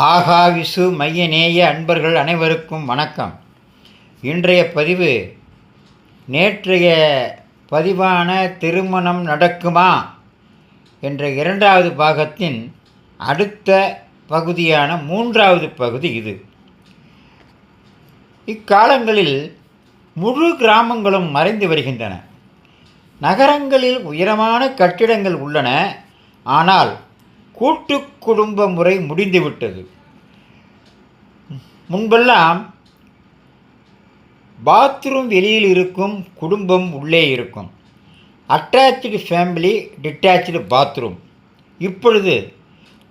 ஆகா விசு மைய நேய அன்பர்கள் அனைவருக்கும் வணக்கம். இன்றைய பதிவு நேற்றைய பதிவான திருமணம் நடக்குமா என்ற இரண்டாவது பாகத்தின் அடுத்த பகுதியான மூன்றாவது பகுதி இது. இக்காலங்களில் முழு கிராமங்களும் மறைந்து வருகின்றன. நகரங்களில் உயரமான கட்டிடங்கள் உள்ளன. ஆனால் கூட்டு குடும்ப முறை முடிந்துவிட்டது. முன்பெல்லாம் பாத்ரூம் வெளியில் இருக்கும், குடும்பம் உள்ளே இருக்கும். Attached family, detached bathroom. இப்பொழுது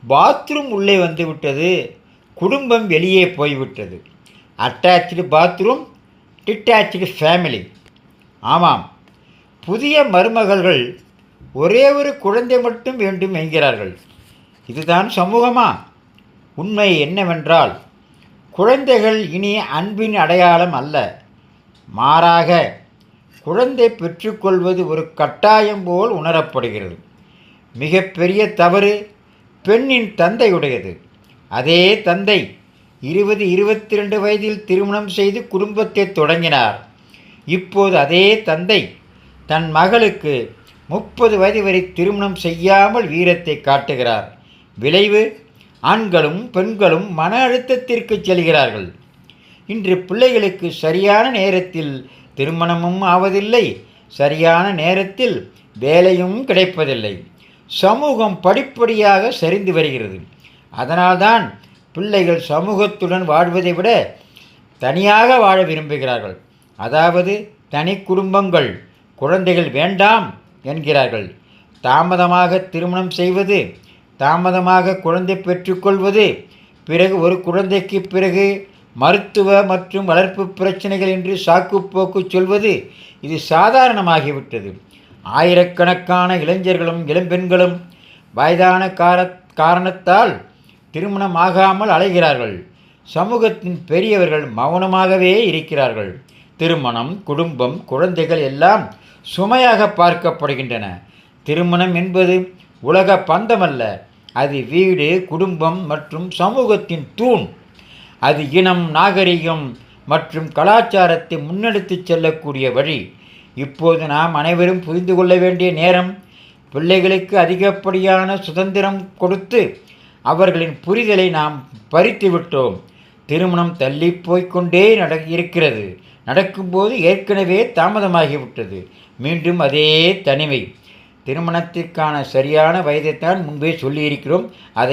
பாத்ரூம் உள்ளே வந்துவிட்டது, குடும்பம் வெளியே போய்விட்டது. Attached bathroom, detached family. ஆமாம், புதிய மருமகள்கள் ஒரே ஒரு குழந்தை மட்டும் வேண்டும் என்கிறார்கள். இதுதான் சமூகமா? உண்மை என்னவென்றால், குழந்தைகள் இனி அன்பின் அடையாளம் அல்ல. மாறாக குழந்தை பெற்றுக்கொள்வது ஒரு கட்டாயம் போல் உணரப்படுகிறது. மிகப்பெரிய தவறு பெண்ணின் தந்தையுடையது. அதே தந்தை 22 வயதில் திருமணம் செய்து குடும்பத்தை தொடங்கினார். இப்போது அதே தந்தை தன் மகளுக்கு 30 வயது வரை திருமணம் செய்யாமல் வீரத்தை காட்டுகிறார். விளைவு, ஆண்களும் பெண்களும் மன அழுத்தத்திற்கு செல்கிறார்கள். இன்று பிள்ளைகளுக்கு சரியான நேரத்தில் திருமணமும் ஆவதில்லை, சரியான நேரத்தில் வேலையும் கிடைப்பதில்லை. சமூகம் படிப்படியாக சரிந்து வருகிறது. அதனால்தான் பிள்ளைகள் சமூகத்துடன் வாழ்வதை விட தனியாக வாழ விரும்புகிறார்கள். அதாவது தனி குடும்பங்கள். குழந்தைகள் வேண்டாம் என்கிறார்கள். தாமதமாக திருமணம் செய்வது, தாமதமாக குழந்தை பெற்றுக்கொள்வது, பிறகு ஒரு குழந்தைக்கு பிறகு மருத்துவ மற்றும் வளர்ப்பு பிரச்சனைகள் என்று சாக்குப்போக்கு சொல்வது, இது சாதாரணமாகிவிட்டது. ஆயிரக்கணக்கான இளைஞர்களும் இளம்பெண்களும் வயதான காரணத்தால் திருமணம் ஆகாமல் அலைகிறார்கள். சமூகத்தின் பெரியவர்கள் மௌனமாகவே இருக்கிறார்கள். திருமணம், குடும்பம், குழந்தைகள் எல்லாம் சுமையாக பார்க்கப்படுகின்றன. திருமணம் என்பது உலக பந்தமல்ல. அது வீடு, குடும்பம் மற்றும் சமூகத்தின் தூண். அது இனம், நாகரிகம் மற்றும் கலாச்சாரத்தை முன்னெடுத்து செல்லக்கூடிய வழி. இப்போது நாம் அனைவரும் புரிந்து கொள்ள வேண்டிய நேரம். பிள்ளைகளுக்கு அதிகப்படியான சுதந்திரம் கொடுத்து அவர்களின் புரிதலை நாம் பறித்து விட்டோம். திருமணம் தள்ளி போய்கொண்டே இருக்கிறது. நடக்கும்போது ஏற்கனவே தாமதமாகிவிட்டது. மீண்டும் அதே தனிமை. திருமணத்திற்கான சரியான வயதைத்தான் முன்பே சொல்லியிருக்கிறோம். அதை